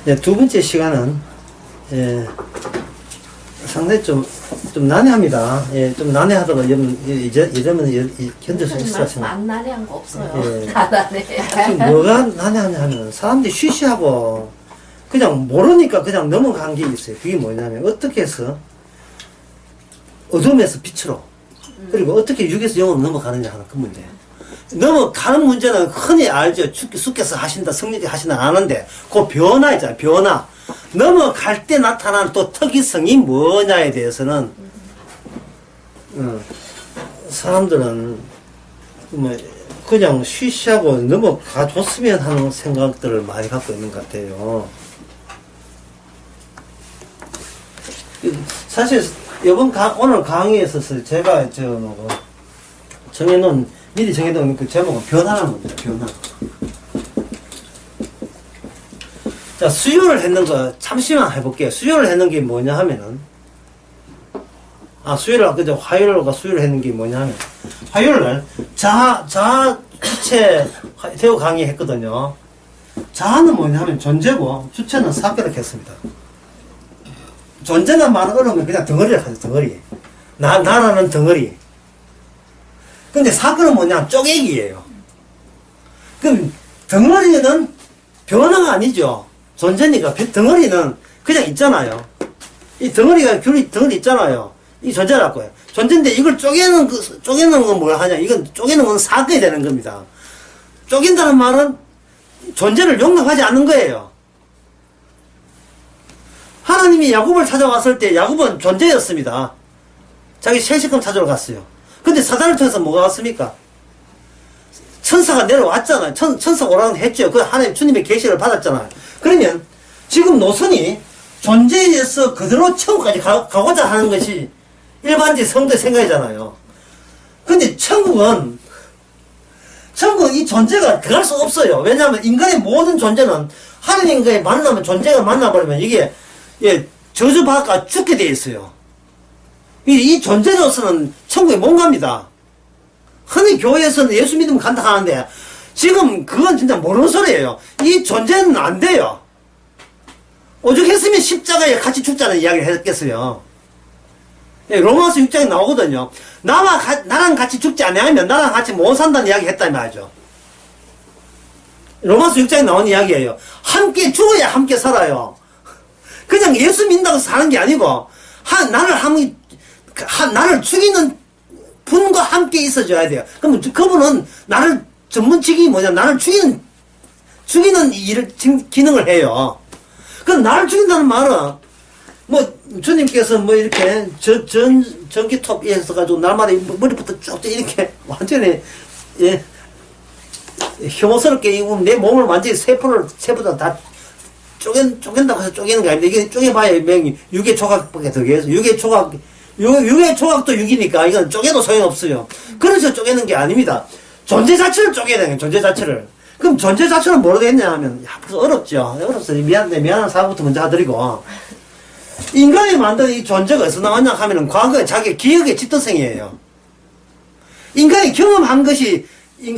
네, 두 번째 시간은 상당히 좀 난해합니다. 예, 좀 난해하다가 예전에는 견딜 수 있었어요. 안 난해한 거 없어요. 예. 다 난해. 지금 뭐가 난해하냐 하면 사람들이 쉬쉬하고 그냥 모르니까 그냥 넘어간 게 있어요. 그게 뭐냐면 어떻게 해서 어둠에서 빛으로 그리고 어떻게 6에서 0으로 넘어가느냐 하는 그 문제예요. 넘어가는 문제는 흔히 알죠. 주께서 하신다, 성령이 하신다 안 하는데 그 변화 있잖아요. 변화. 넘어갈 때 나타나는 또 특이성이 뭐냐에 대해서는 사람들은 뭐 그냥 쉬쉬하고 넘어가 줬으면 하는 생각들을 많이 갖고 있는 것 같아요. 사실 오늘 강의에 있어서 제가 미리 정해놓은 그 제목은 변화라는 겁니다. 변화. 자, 수요를 했는 거 잠시만 해볼게요. 수요를 했는 게 뭐냐 하면은 그저 화요일과 수요를 했는 게 뭐냐 하면 화요일날 자아 주체 대우 강의 했거든요. 자아는 뭐냐 하면 존재고 주체는 사교를 했습니다. 존재란 말은 어려우면 그냥 덩어리라 하죠. 덩어리. 나라는 덩어리. 근데 사건은 뭐냐? 쪼개기예요. 그럼 덩어리는 변화가 아니죠. 존재니까 덩어리는 그냥 있잖아요. 이 덩어리 있잖아요. 이 존재라고요. 존재인데 이걸 쪼개는 건 뭘 하냐? 이건 쪼개는 건 사건이 되는 겁니다. 쪼갠다는 말은 존재를 용납하지 않는 거예요. 하나님이 야곱을 찾아왔을 때 야곱은 존재였습니다. 자기 세식금 찾으러 갔어요. 근데 사단을 통해서 뭐가 왔습니까? 천사가 내려왔잖아요. 천사가 오라고 했죠. 그 하나님 주님의 계시를 받았잖아요. 그러면 지금 노선이 존재에 의해서 그대로 천국까지 가고자 하는 것이 일반적인 성도의 생각이잖아요. 근데 천국은 이 존재가 들어갈 수 없어요. 왜냐하면 인간의 모든 존재는 하나님과의 만나면 존재가 만나버리면 이게 저주받아 죽게 되어 있어요. 이 존재로서는 천국에 못 갑니다. 흔히 교회에서는 예수 믿으면 간다 하는데 지금 그건 진짜 모르는 소리예요. 이 존재는 안 돼요. 오죽했으면 십자가에 같이 죽자는 이야기를 했겠어요. 로마서 6장에 나오거든요. 나랑 같이 죽지 않으면 나랑 같이 못 산다는 이야기 했단 말이죠. 로마서 6장에 나온 이야기예요. 함께 죽어야 함께 살아요. 그냥 예수 믿는다고 사는 게 아니고 나를 죽이는 분과 함께 있어줘야 돼요. 그러면 그분은 나를 전문직이 뭐냐? 나를 죽이는 기능을 해요. 그럼 나를 죽인다는 말은 주님께서 이렇게 전기톱 해서가지고 날마다 머리부터 쭉 이렇게 완전히 혐오스럽게 내 몸을 완전히 세포다 다 쪼갠다고 해서 쪼개는 게 아닌데 이게 쪼개봐야 명이 6의 조각밖에 더 해서 6의 조각도 6이니까 이건 쪼개도 소용없어요. 그래서 쪼개는 게 아닙니다. 존재 자체를 쪼개야 되는 거예요. 존재 자체를. 그럼 존재 자체는 뭐로 되겠냐 하면 벌써 어렵죠. 어렵어요. 미안한 사과부터 먼저 하드리고 인간이 만든 이 존재가 어디서 나왔냐 하면은 과거에 자기 기억의 집도성이에요. 인간이 경험한 것이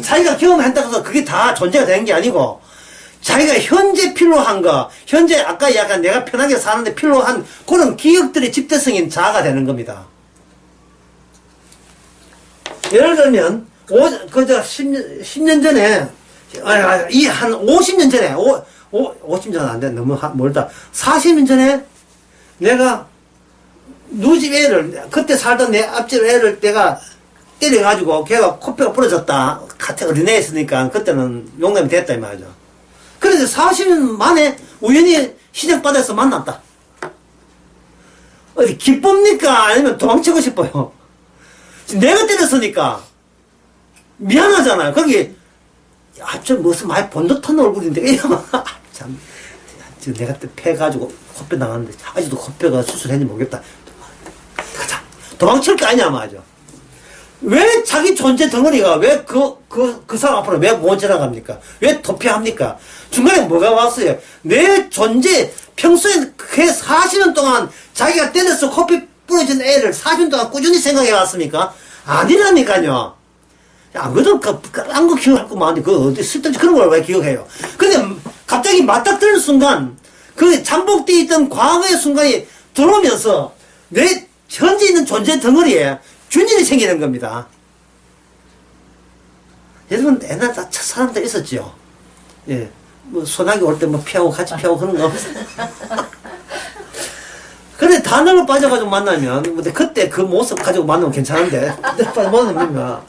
자기가 경험한다고 해서 그게 다 존재가 되는 게 아니고 자기가 현재 필요한 거, 현재 아까 약간 내가 편하게 사는데 필요한 그런 기억들의 집대성인 자아가 되는 겁니다. 예를 들면, 10년 전에, 한 50년 전에, 50년 안 돼, 너무 멀다. 40년 전에 내가 누집 애를, 그때 살던 내 앞집 애를 내가 때려가지고 걔가 코뼈가 부러졌다. 같은 어린애였으니까 그때는 용감이 됐다, 이 말이죠. 그래서 40년 만에 우연히 시장바다에서 만났다. 어디 기쁩니까? 아니면 도망치고 싶어요? 내가 때렸으니까 미안하잖아요. 거기 저 무슨 많이 본 듯한 얼굴인데 이러면 참 내가 패가지고 코뼈 나갔는데 아직도 코뼈가 수술했는지 모르겠다. 가자. 도망칠 거 아니냐 말이죠. 왜 자기 존재 덩어리가 왜 그 사람 앞으로 왜 못 지나갑니까? 왜 도피합니까? 중간에 뭐가 왔어요? 내 존재, 평소에 그 40년 동안 자기가 때려서 코피 부러진 애를 40년 동안 꾸준히 생각해 왔습니까? 아니라니까요. 야, 그래도 딴 거 기억할 거 많은데, 어디 쓸데없이 그런 걸 왜 기억해요? 근데 갑자기 맞닥뜨리는 순간, 그 잠복되어 있던 과거의 순간이 들어오면서, 내 현재 있는 존재 덩어리에 균열이 생기는 겁니다. 여러분, 옛날 다 사람들 있었죠? 예. 뭐, 소나기 올 때 뭐 피하고 같이 피하고 그런 거 없어. 근데 단어로 빠져가지고 만나면, 근데 그때 그 모습 가지고 만나면 괜찮은데, 그때 빠져만나면,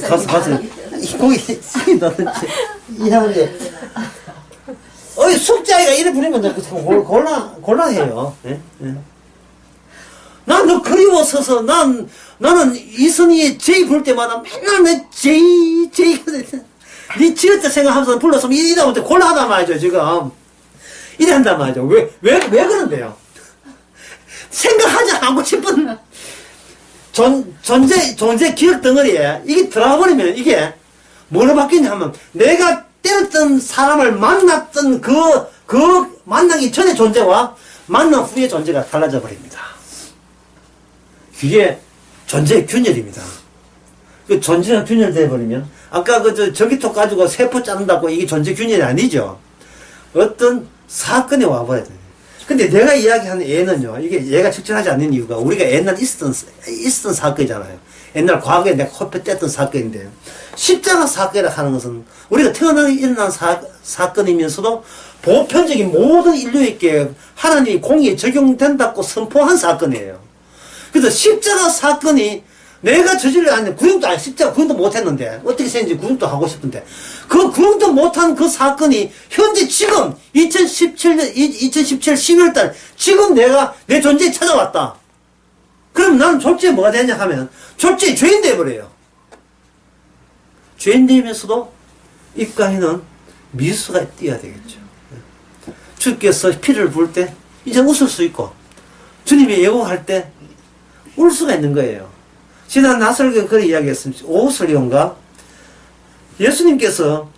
가서, 거기, 이상한데, 숙자이가 이래 부리면 곤란해요. 예? 예. 난 너 그리워서서, 나는 이선희의 제이 볼 때마다 맨날 내 제이, 니 지었다 생각하면서 불렀으면 이러다 보면 곤란하단 말이죠, 지금. 이래 한단 말이죠. 왜 그런데요? 생각하지 않고 싶은 존재 기억 덩어리에 이게 들어가버리면 이게 뭐로 바뀌냐면 내가 때렸던 사람을 만났던 그 만나기 전의 존재와 만난 후의 존재가 달라져 버립니다. 이게 존재의 균열입니다. 그 존재가 균열돼 버리면 아까 전기톱 가지고 세포 자른다고 이게 존재 균열이 아니죠. 어떤 사건이 와버려야 돼요. 근데 내가 이야기하는 애는요, 이게 얘가 적절하지 않는 이유가 우리가 옛날 있었던 사건이잖아요. 옛날 과거에 내가 코피 뗐던 사건인데, 십자가 사건이라 하는 것은 우리가 태어나서 일어난 사건이면서도 보편적인 모든 인류에게 하나님이 공의에 적용된다고 선포한 사건이에요. 그래서 십자가 사건이 내가 저지를 않는 구형도 아니 십자가 구형도 못했는데 어떻게 생긴지 구형도 하고 싶은데 그 구형도 못한 그 사건이 현재 지금 2017 12월달 지금 내가 내 존재에 찾아왔다. 그럼 나는 졸지에 뭐가 되냐 하면 졸지에 죄인 돼버려요. 죄인 되면서도 입가에는 미소가 띄어야 되겠죠. 주께서 피를 부을 때 이제 웃을 수 있고 주님이 예고할 때 울 수가 있는 거예요. 지난 나설교 그런 이야기했습니다. 오설교인가? 예수님께서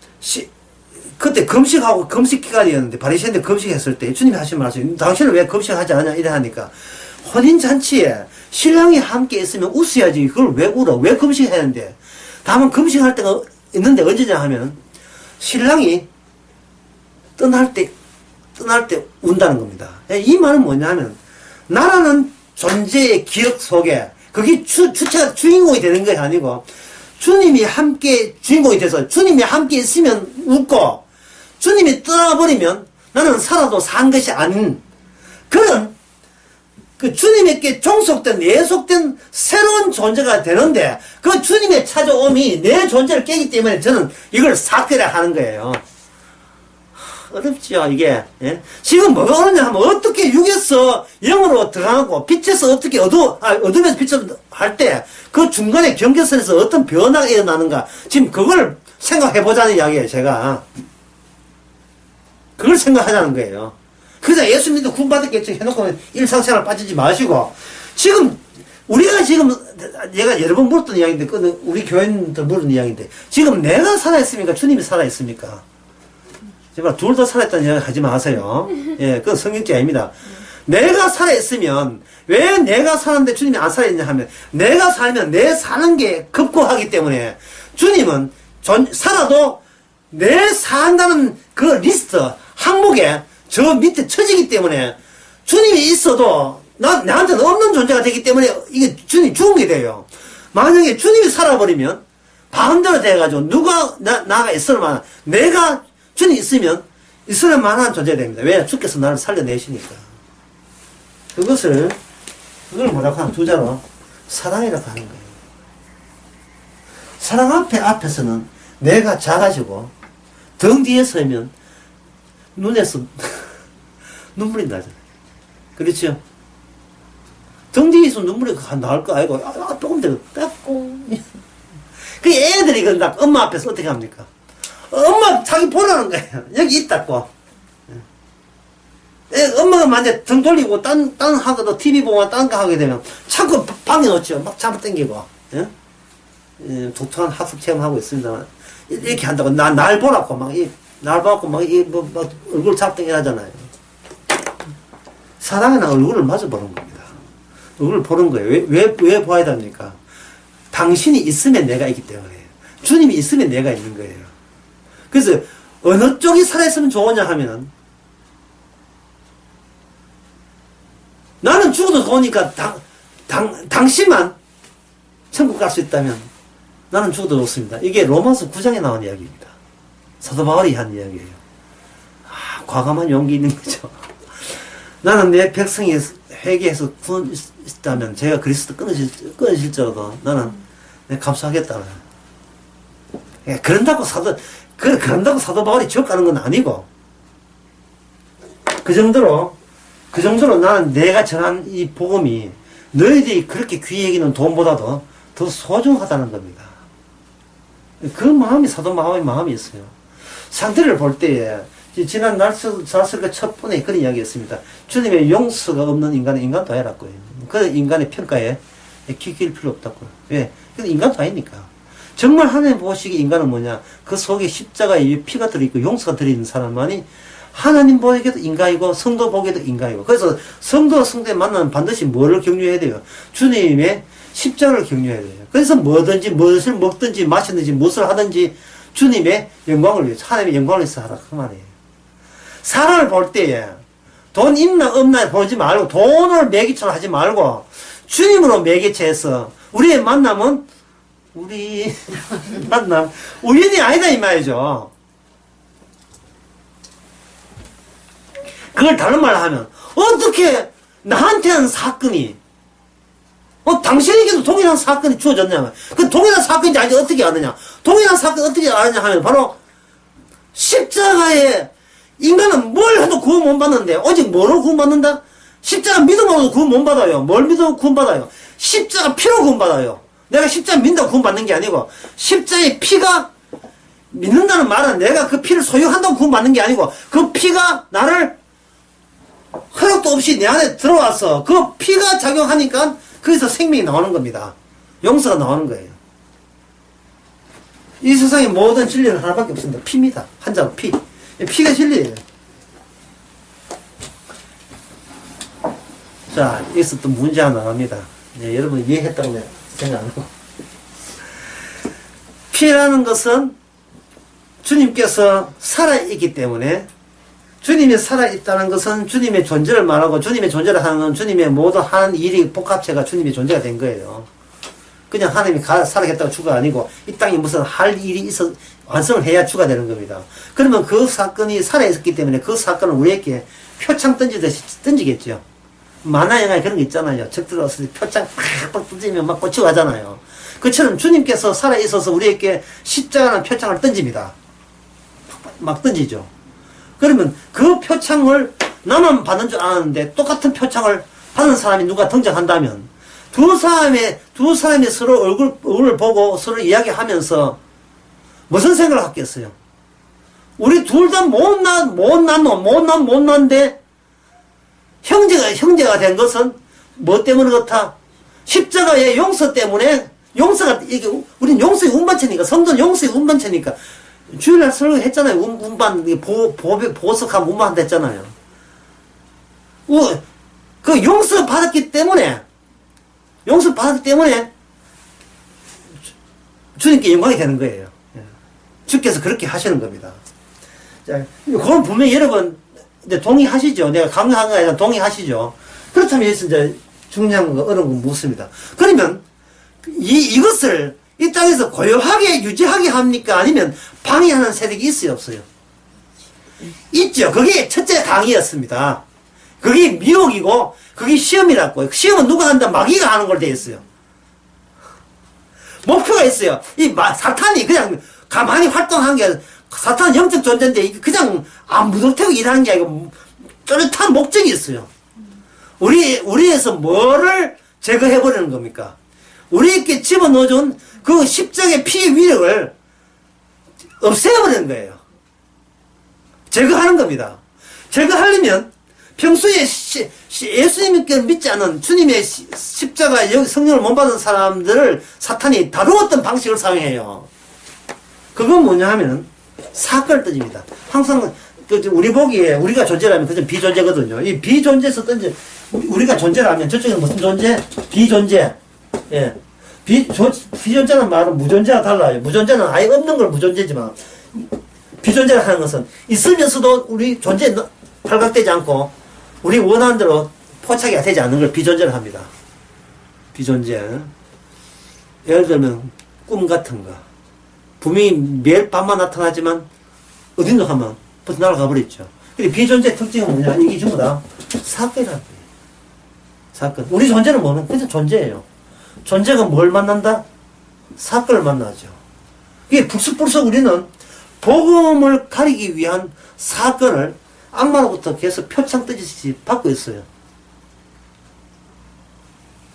그때 금식하고 금식 기간이었는데 바리새인들 금식했을 때 주님이 하신 말씀, 당신은 왜 금식하지 않냐 이래 하니까 혼인잔치에 신랑이 함께 있으면 웃어야지 그걸 왜 울어? 왜 금식했는데? 다만 금식할 때가 있는데 언제냐 하면 신랑이 떠날 때 운다는 겁니다. 이 말은 뭐냐면 나라는 존재의 기억 속에 그게 주체가 주인공이 되는 것이 아니고 주님이 함께 주인공이 돼서 주님이 함께 있으면 웃고 주님이 떠나버리면 나는 살아도 산 것이 아닌 그런 그 주님에게 종속된 예속된 새로운 존재가 되는데 그 주님의 찾아옴이 내 존재를 깨기 때문에 저는 이걸 사건이라 하는 거예요. 어렵죠 이게. 예? 지금 뭐가 어느냐 하면 어떻게 육에서 영으로 들어가고 빛에서 어떻게 어둠에서 빛을 할 때 그 중간에 경계선에서 어떤 변화가 일어나는가 지금 그걸 생각해보자는 이야기예요. 제가 그걸 생각하자는 거예요. 그래서 예수님도 구원받았겠죠 해놓고 일상생활 빠지지 마시고 지금 우리가 지금 얘가 여러 번 물었던 이야기인데 우리 교인들 물은 이야기인데 지금 내가 살아있습니까? 주님이 살아있습니까? 제발 둘 다 살아있다는 이야기 하지 마세요. 예, 그건 성경죄 아닙니다. 내가 살아있으면 왜 내가 사는데 주님이 안 살아있냐 하면 내가 살면 내 사는 게 급고하기 때문에 주님은 살아도 내 산다는 그 리스트 항목에 저 밑에 처지기 때문에 주님이 있어도 나한테는 없는 존재가 되기 때문에 이게 주님이 죽은 게 돼요. 만약에 주님이 살아버리면 반대로 돼가지고 나가 있을 만한 내가 주님 있으면 있을 만한 존재가 됩니다. 왜? 주께서 나를 살려내시니까. 그걸 뭐라고 하면 두 자로 사랑이라고 하는 거예요. 사랑 앞에서는 내가 작아지고 등 뒤에 서면 눈에서 눈물이 나잖아요. 그렇죠? 등 뒤에 있으면 눈물이 나올 거 아니고 조금 더 닦고 그 애들이 그런다. 엄마 앞에서 어떻게 합니까? 엄마 자기 보라는 거예요. 여기 있다고. 엄마가 만약에 등 돌리고 딴 하고도 TV 보고 딴 거 하게 되면 자꾸 방에 놓죠. 막 잡아 당기고. 예? 독특한 학습 체험하고 있습니다만 이렇게 한다고 날 보라고 날 보고 막 얼굴 잡당기 하잖아요. 사랑은 얼굴을 마주 보는 겁니다. 얼굴을 보는 거예요. 왜 봐야 됩니까? 당신이 있으면 내가 있기 때문에. 주님이 있으면 내가 있는 거예요. 그래서 어느 쪽이 살아있으면 좋으냐 하면 나는 죽어도 좋으니까 당신만 천국 갈 수 있다면 나는 죽어도 좋습니다. 이게 로마서 9장에 나온 이야기입니다. 사도 바울이 한 이야기예요. 과감한 용기 있는 거죠. 나는 내 백성이 회개해서 구원 있다면 제가 그리스도 끊어질지라도 나는 감수하겠다. 그런다고 사도 바울이 지옥 가는 건 아니고 그 정도로 나는 내가 전한 이 복음이 너희들이 그렇게 귀히 여기는 돈보다도 더 소중하다는 겁니다. 그 마음이 사도 바울의 마음이었어요. 상대를 볼 때에 지난 날설가 첫 번에 그런 이야기였습니다. 주님의 용서가 없는 인간은 인간도 아니라고요. 그 인간의 평가에 기낄 필요 없다고요. 왜? 근데 인간도 아니니까. 정말 하나님 보시기에 인간은 뭐냐? 그 속에 십자가에 피가 들어있고 용서가 들어있는 사람만이 하나님 보기에도 인간이고 성도 보기에도 인간이고. 그래서 성도와 성도의 만나면 반드시 뭐를 격려해야 돼요? 주님의 십자가를 격려해야 돼요. 그래서 뭐든지 무엇을 먹든지 마시든지 무엇을 하든지 주님의 영광을 위해서 하나님의 영광을 위해서 하라 그 말이에요. 사람을 볼 때에 돈 있나 없나 보지 말고 돈을 매개체로 하지 말고 주님으로 매개체해서 우리의 만남은 우리 만남 우연이 아니다 이 말이죠. 그걸 다른 말로 하면 어떻게 나한테는 사건이 당신에게도 동일한 사건이 주어졌냐 그 동일한 사건인지 아직 어떻게 아느냐 동일한 사건 어떻게 아느냐 하면 바로 십자가에 인간은 뭘 해도 구원 못 받는데 오직 뭐로 구원 받는다? 십자가 믿음으로 구원 못 받아요. 뭘 믿으면 구원 받아요? 십자가 피로 구원 받아요. 내가 십자가 믿는다고 구원 받는 게 아니고 십자가의 피가 믿는다는 말은 내가 그 피를 소유한다고 구원 받는 게 아니고 그 피가 나를 허락도 없이 내 안에 들어와서 그 피가 작용하니까 거기서 생명이 나오는 겁니다. 용서가 나오는 거예요. 이 세상의 모든 진리는 하나밖에 없습니다. 피입니다. 한자로 피. 피가 진리예요. 자, 여기서 또 문제 하나 나옵니다. 네, 여러분 이해했다고 생각하고. 피라는 것은 주님께서 살아있기 때문에 주님이 살아있다는 것은 주님의 존재를 말하고 주님의 존재를 하는 건 주님의 모든 하는 일이 복합체가 주님의 존재가 된 거예요. 그냥 하나님이 살아겠다고 주가 아니고 이 땅에 무슨 할 일이 있어 완성을 해야 주가 되는 겁니다. 그러면 그 사건이 살아있었기 때문에 그 사건을 우리에게 표창 던지듯이 던지겠죠. 만화 영화에 그런 거 있잖아요. 적 들어왔을 때 표창 팍팍 던지면 막 꽂히고 하잖아요. 그처럼 주님께서 살아있어서 우리에게 십자가라는 표창을 던집니다. 막 던지죠. 그러면 그 표창을 나만 받는 줄 알았는데 똑같은 표창을 받은 사람이 누가 등장한다면 두 사람이 서로 얼굴을 보고 서로 이야기하면서 무슨 생각을 하겠어요? 우리 둘 다 못난데 형제가 된 것은 뭐 때문에 그렇다? 십자가의 용서 때문에 이게 우린 용서의 운반체니까 성도는 용서의 운반체니까 주일날 설교했잖아요. 운반 보석하면 운반한다 했잖아요. 그 용서 받았기 때문에 주님께 영광이 되는 거예요. 주께서 그렇게 하시는 겁니다. 자, 그건 분명히 여러분 이제 동의하시죠. 내가 강요한 거에 대해서 동의하시죠. 그렇다면 여기서 이제 중요한 거 어려운 건 묻습니다. 그러면 이것을 이 땅에서 고요하게 유지하게 합니까? 아니면 방해하는 세력이 있어요, 없어요? 있죠. 그게 첫째 강의였습니다. 그게 미혹이고 그게 시험이라고요. 시험은 누가 한다? 마귀가 하는 걸 돼 있어요. 목표가 있어요. 사탄이 그냥 가만히 활동하는 게 아니라 사탄은 영적 존재인데 그냥 무덤태고 일하는 게 아니고 뚜렷한 목적이 있어요. 우리에서 뭐를 제거해버리는 겁니까? 우리에게 집어넣어준 그 십자가의 피의 위력을 없애버리는 거예요. 제거하는 겁니다. 제거하려면 평소에 예수님께 믿지 않은 주님의 십자가 성령을 못 받은 사람들을 사탄이 다루었던 방식을 사용해요. 그건 뭐냐 하면 사건을 던집니다. 항상 우리 보기에 우리가 존재라면 그건 비존재거든요. 이 비존재에서 우리가 존재라면 저쪽에는 무슨 존재? 비존재. 예. 비존재는 말은 무존재와 달라요. 무존재는 아예 없는 걸 무존재지만, 비존재를 하는 것은 있으면서도 우리 존재에 발각되지 않고, 우리 원하는 대로 포착이 되지 않는 걸 비존재를 합니다. 비존재. 예를 들면, 꿈 같은 거. 분명히 매일 밤만 나타나지만, 어딘가 하면 벌써 날아가 버렸죠. 근데 비존재 특징은 뭐냐? 이게 전부 다 사건이라는 거예요. 사건. 우리 존재는 뭐는? 그냥 존재예요. 존재가 뭘 만난다? 사건을 만나죠. 이게 불쑥불쑥 우리는 복음을 가리기 위한 사건을 악마로부터 계속 표창 뜨듯이 받고 있어요.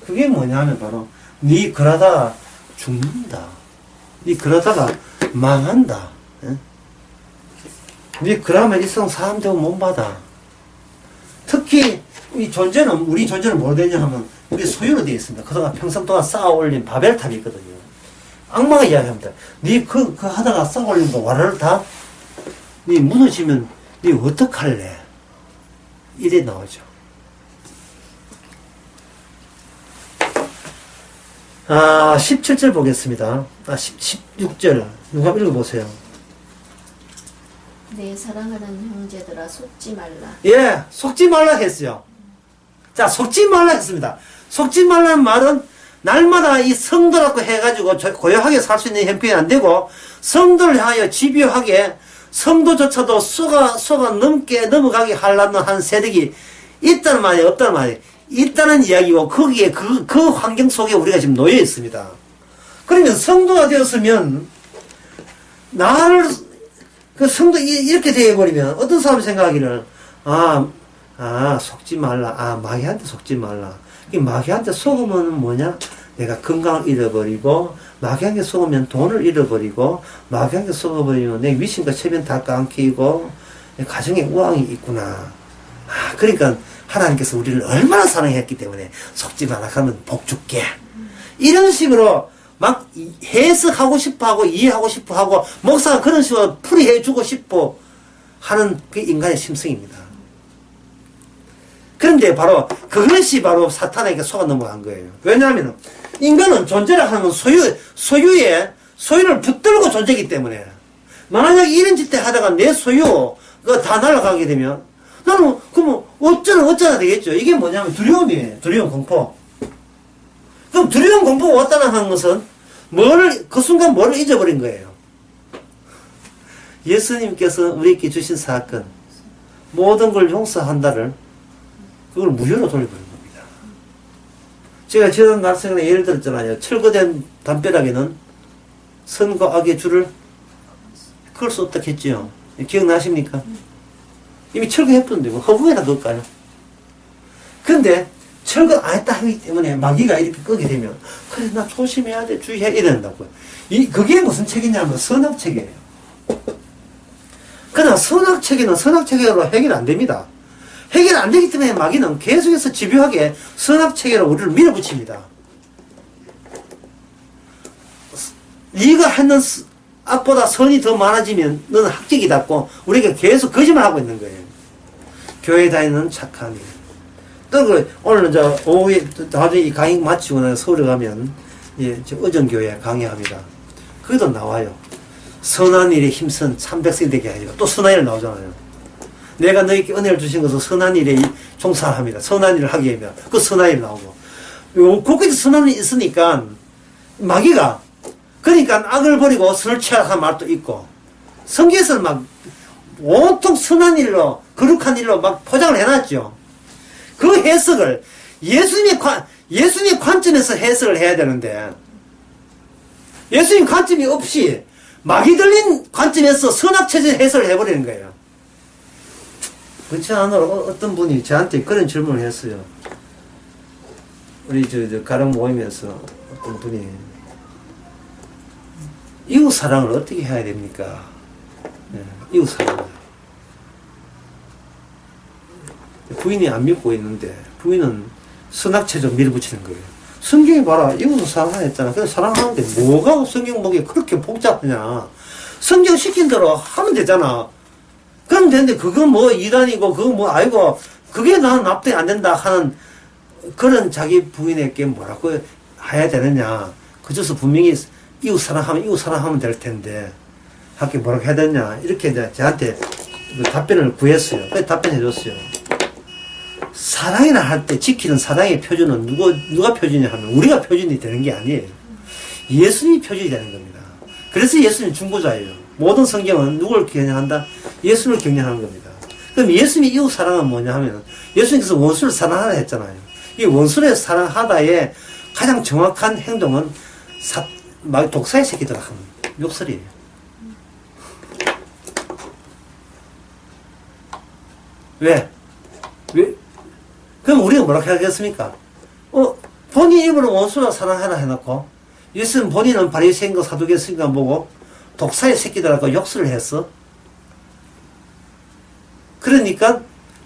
그게 뭐냐면 바로 네 그러다가 죽는다. 네 그러다가 망한다. 네 그러면 이 세상 사람 되고 못 받아. 특히 이 존재는 우리 존재는 뭐 되냐 하면 우리 소유로 되어 있습니다. 그동안 평생 동안 쌓아 올린 바벨탑이 있거든요. 악마가 이야기합니다. 네 그 하다가 쌓아 올린 거 와라를 다 네 무너지면 네 어떡할래? 이래 나오죠. 17절 보겠습니다. 16절. 누가 읽어보세요. 내 사랑하는 형제들아 속지 말라. 예, 속지 말라 했어요. 자, 속지 말라 했습니다. 속지 말라는 말은 날마다 이 성도라고 해가지고 고요하게 살 수 있는 형편이 안 되고 성도를 향하여 집요하게 성도조차도 속아 넘어가게 하려는 한 세력이 있다는 말이 없다는 말이 있다는 이야기고 거기에 그 환경 속에 우리가 지금 놓여 있습니다. 그러면 성도가 되었으면 나를 그 성도 이렇게 되어버리면 어떤 사람이 생각하기를 속지 말라. 마귀한테 속지 말라. 이 마귀한테 속으면 뭐냐? 내가 건강을 잃어버리고 마귀한테 속으면 돈을 잃어버리고 마귀한테 속아버리면 내 위신과 체면 다 깡키고 내 가정에 우왕이 있구나. 그러니까 하나님께서 우리를 얼마나 사랑했기 때문에 속지 말라 하면 복 줄게. 이런 식으로 막 해석하고 싶어하고 이해하고 싶어하고 목사가 그런 식으로 풀이해주고 싶어 하는 그 인간의 심성입니다. 그런데 바로 그것이 바로 사탄에게 속아 넘어간 거예요. 왜냐하면 인간은 존재를 하는 건 소유를 붙들고 존재이기 때문에 만약 이런 짓대 하다가 내 소유가 다 날아가게 되면 나는 그럼 어쩌나 되겠죠. 이게 뭐냐면 두려움이에요. 두려움, 공포. 그럼 두려움, 공포가 왔다는 하는 것은 그 순간 뭐를 잊어버린 거예요. 예수님께서 우리에게 주신 사건, 모든 걸 용서한다를 그걸 무효로 돌려버린 겁니다. 제가 지난 날생에 예를 들었잖아요. 철거된 담벼락에는 선과 악의 줄을 그을 수 없다 했지요. 기억나십니까? 이미 철거했던데 뭐 허구에다 그을까요? 그런데 철거 안 했다 하기 때문에 마귀가 이렇게 끄게 되면 그래 나 조심해야 돼 주의해 이런다고요. 그게 무슨 책이냐면 선악책이에요. 그러나 선악책에는 선악책으로 해결 안 됩니다. 해결 안 되기 때문에 마귀는 계속해서 집요하게 선악체계로 우리를 밀어붙입니다. 네가 하는 악보다 선이 더 많아지면 너는 합격이 닿고 우리가 계속 거짓말하고 있는 거예요. 교회 다니는 착한 일. 또 오늘 오후에 나중에 이 강의 마치고 나서 서울에 가면 의정교회 강의합니다. 거기도 나와요. 선한 일에 힘쓴 참백성이 되게 하리라. 또 선한 일 나오잖아요. 내가 너에게 은혜를 주신 것은 선한 일에 종사합니다. 선한 일을 하게 하면 그 선한 일 나오고 곳곳에 선한 일이 있으니까 마귀가 그러니까 악을 버리고 선을 취하라 는 말도 있고 성경에서는 막 온통 선한 일로 거룩한 일로 막 포장을 해놨죠. 그 해석을 예수님의 관점에서 해석을 해야 되는데 예수님 관점이 없이 마귀 들린 관점에서 선악체제 해석을 해버리는 거예요. 그렇지 않으로 어떤 분이 저한테 그런 질문을 했어요. 우리 가령 모임에서 어떤 분이 이웃 사랑을 어떻게 해야 됩니까? 이웃 사랑을. 부인이 안 믿고 있는데 부인은 선악체조 밀어붙이는 거예요. 성경이 봐라 이웃을 사랑하라 했잖아. 그래서 사랑하는데 뭐가 성경 보기에 그렇게 복잡하냐. 성경 시킨 대로 하면 되잖아. 그럼 되는데 그거 뭐 이단이고 그거 뭐 아이고 그게 나는 납득이 안 된다 하는 그런 자기 부인에게 뭐라고 해야 되느냐. 그저서 분명히 이웃 사랑하면 될 텐데, 학교에 뭐라고 해야 되냐. 이렇게 이제 저한테 그 답변을 구했어요. 그래서 답변해 줬어요. 사랑이라 할 때 지키는 사랑의 표준은 누가 표준이 하면 우리가 표준이 되는 게 아니에요. 예수님이 표준이 되는 겁니다. 그래서 예수님이 중보자예요. 모든 성경은 누굴 경영한다? 예수를 경영하는 겁니다. 그럼 예수님이 이웃 사랑은 뭐냐 하면 예수님께서 원수를 사랑하라 했잖아요. 이 원수를 사랑하다의 가장 정확한 행동은 독사의 새끼들 하는 욕설이에요. 왜? 그럼 우리가 뭐라고 하겠습니까? 본인 입으로 원수라 사랑하라 해놓고 예수는 본인은 바리새인과 사두개인가 보고 독사의 새끼들하고 욕설을 했어. 그러니까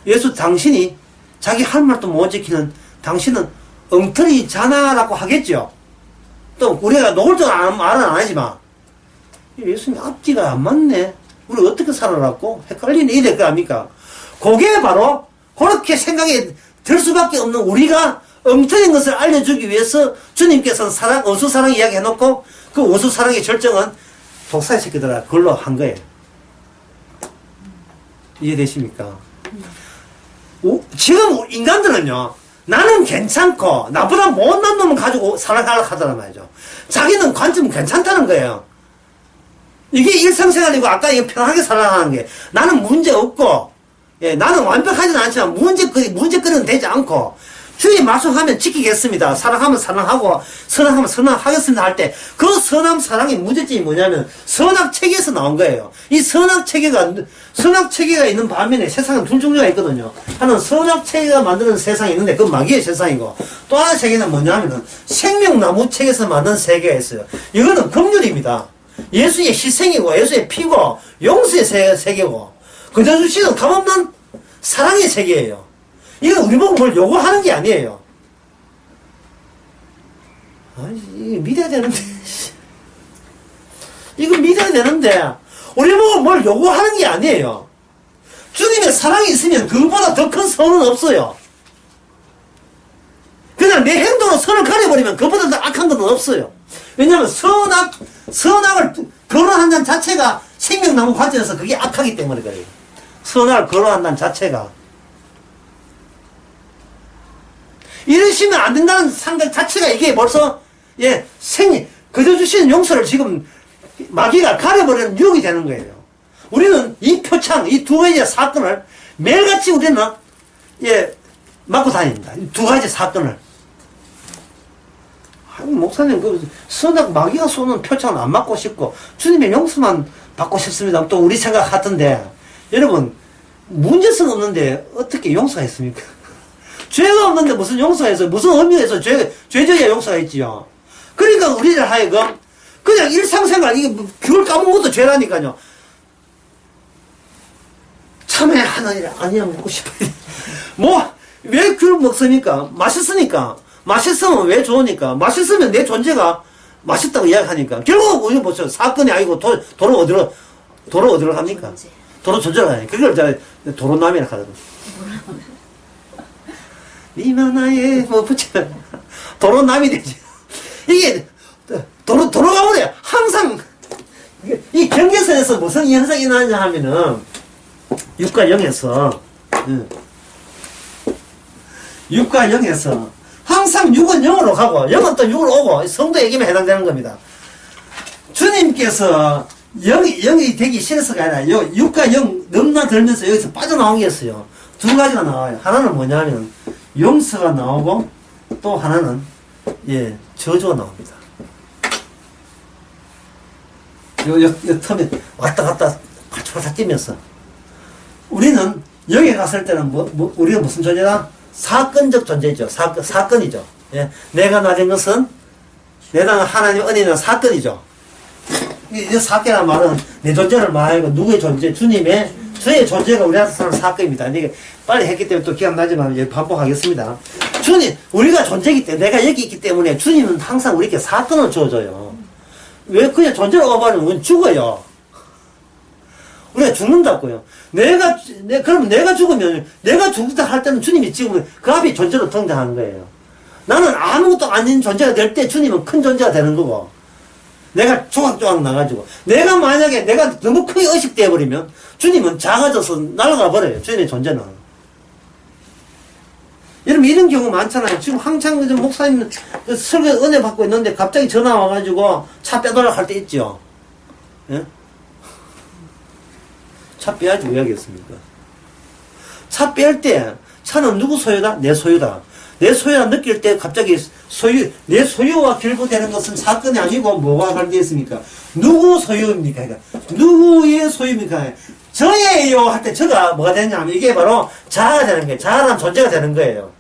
예수 당신이 자기 할 말도 못 지키는 당신은 엉터리잖아라고 하겠죠. 또 우리가 노골적으로 말은 안 하지만 예수님 앞뒤가 안 맞네. 우리 어떻게 살아라고 헷갈리네 이럴 거 아닙니까? 그게 바로 그렇게 생각이 들 수밖에 없는 우리가 엉터리인 것을 알려주기 위해서 주님께서는 원수 사랑 이야기 해놓고 그 원수 사랑의 절정은 독사의 새끼들아 그걸로 한 거예요. 이해되십니까? 지금 인간들은요, 나는 괜찮고 나보다 못난 놈을 가지고 사랑하려고 하더란 말이죠. 자기는 관점은 괜찮다는 거예요. 이게 일상생활이고 아까 이거 편하게 사랑하는 게 나는 문제 없고, 예, 나는 완벽하지는 않지만 문제거리는 되지 않고 주의 말씀하면 지키겠습니다. 사랑하면 사랑하고 선악하면 선악하겠습니다 할 때 그 선악 사랑의 문제점이 뭐냐면 선악체계에서 나온 거예요. 이 선악체계가 있는 반면에 세상은 둘 종류가 있거든요. 하나는 선악체계가 만드는 세상이 있는데 그건 마귀의 세상이고 또 하나 체계는 뭐냐면은 생명나무 체계에서 만든 세계가 있어요. 이거는 긍휼입니다. 예수의 희생이고 예수의 피고 용서의 세계고 그저 주시는 값없는 사랑의 세계예요. 이건 우리 보고 뭘 요구하는 게 아니에요. 아니, 이거 믿어야 되는데. 이거 믿어야 되는데, 우리 보고 뭘 요구하는 게 아니에요. 주님의 사랑이 있으면 그것보다 더 큰 선은 없어요. 그냥 내 행동으로 선을 가려버리면 그것보다 더 악한 건 없어요. 왜냐하면 선악을 거론한다는 자체가 생명나무 관점에서 그게 악하기 때문에 그래요. 선악을 거론한다는 자체가. 이러시면 안 된다는 생각 자체가 이게 벌써, 예, 그저 주시는 용서를 지금 마귀가 가려버리는 유혹이 되는 거예요. 우리는 이 표창, 이 두 가지 사건을 매일같이 우리는, 예, 맞고 다닙니다. 이 두 가지 사건을. 아니, 목사님, 마귀가 쏘는 표창은 안 맞고 싶고, 주님의 용서만 받고 싶습니다. 또 우리 생각 같은데, 여러분, 문제성 없는데 어떻게 용서가 있습니까? 죄가 없는데 무슨 용서해서 무슨 의미가 있어? 죄져야 용서가 있지요. 그러니까 우리를 하여금 그냥 일상생활 이게 그걸 까먹은 것도 죄라니까요. 참외 하나니라 아니야 먹고 싶어요. 뭐 왜 귤 먹습니까? 맛있으니까. 맛있으면 왜 좋으니까. 맛있으면 내 존재가 맛있다고 이야기하니까. 결국 우리 보세요. 사건이 아니고 도로 어디로 갑니까? 도로 존재가 아니에요. 그걸 도로남이라 하거든요. 니만 나의 뭐 붙이면 도로남이 되지. 이게 도로가 오래 항상 이 경계선에서 무슨 현상이 일어나냐 하면은 6과 0에서 6과 0에서 항상 6은 0으로 가고 0은 또 6으로 오고 성도에게만 해당되는 겁니다. 주님께서 0이 되기 싫어서가 아니라 6과 0 넘나들면서 여기서 빠져나온 게 있어요. 두 가지가 나와요. 하나는 뭐냐면 용서가 나오고 또 하나는 저주가 나옵니다. 요 틈에 왔다 갔다 파닥파닥 뛰면서 우리는 여기 갔을 때는 우리가 무슨 존재다? 사건적 존재죠. 사건이죠. 예. 내가 나된 것은 내가 하나님 은혜는 사건이죠. 이 사건이라는 말은 내 존재를 말하고 누구의 존재? 주의 존재가 우리한테 사는 사건입니다. 이게 빨리 했기 때문에 또 기억나지만 반복하겠습니다. 주님, 우리가 존재이기 때문에, 내가 여기 있기 때문에 주님은 항상 우리에게 사건을 줘줘요. 왜 그냥 존재를 오버하면 우리는 죽어요. 우리가 죽는다고요. 그럼 내가 죽으면, 내가 죽다 할 때는 주님이 지금 그 앞에 존재로 등장하는 거예요. 나는 아무것도 아닌 존재가 될 때 주님은 큰 존재가 되는 거고, 내가 조각조각 나가지고, 내가 만약에 내가 너무 크게 의식되어 버리면 주님은 작아져서 날아가 버려요. 주님의 존재는. 여러분 이런 경우 많잖아요. 지금 한창 목사님 설교 은혜 받고 있는데 갑자기 전화 와가지고 차 빼달라고 할 때 있죠. 예? 차 빼야지 왜 하겠습니까? 차 뺄 때 차는 누구 소유다? 내 소유다. 내 소유라 느낄 때 갑자기 내 소유와 결부되는 것은 사건이 아니고 뭐가 관계 있습니까? 누구 소유입니까? 그러니까 누구의 소유입니까? 저예요 할 때 저가 뭐가 되냐면 이게 바로 자아가 되는 거예요. 자아라는 존재가 되는 거예요.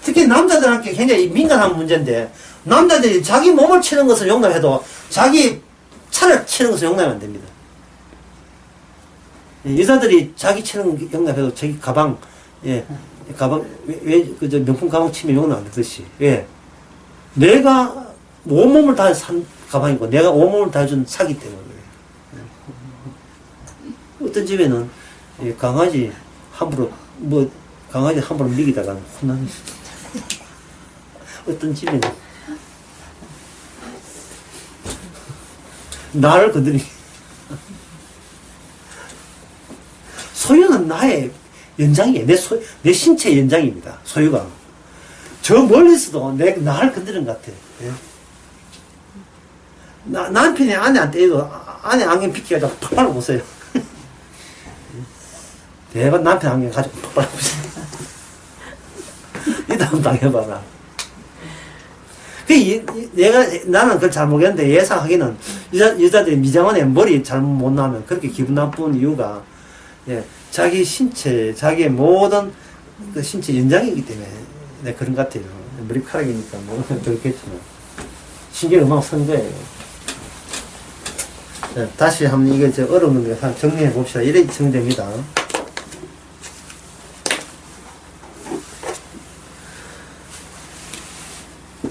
특히 남자들한테 굉장히 민감한 문제인데, 남자들이 자기 몸을 치는 것을 용납해도 자기 차를 치는 것을 용납하면 안 됩니다. 여자들이 자기 치는 거 용납해도 자기 가방, 가방, 그저 명품 가방 치면 용납 안 되듯이, 내가 온몸을 다해 산 가방이고, 내가 온몸을 다해준 사기 때문에. 어떤 집에는, 강아지 함부로 먹이다가 혼나는 어떤 집에는 나를 건드리 소유는 나의 연장이에요. 내 신체의 연장입니다. 소유가 저 멀리서도 나를 건드리는 것 같아. 남편이 아내한테 때려도 아내 안경 비켜가지고 팍 빨아보세요. 대박 남편 안경 가지고 팍 빨아보세요. 이 다음 당해봐라. 나는 그걸 잘 모르겠는데, 예상하기는, 여자들이 미장원에 머리 잘못 못 나면 그렇게 기분 나쁜 이유가, 자기 신체, 자기의 모든 그 신체 연장이기 때문에, 그런 것 같아요. 머리카락이니까 뭐, 그렇겠지만. 신경 음악 쓴 거예요. 다시 한번 이게 어려운 건데, 정리해 봅시다. 이래 정리됩니다.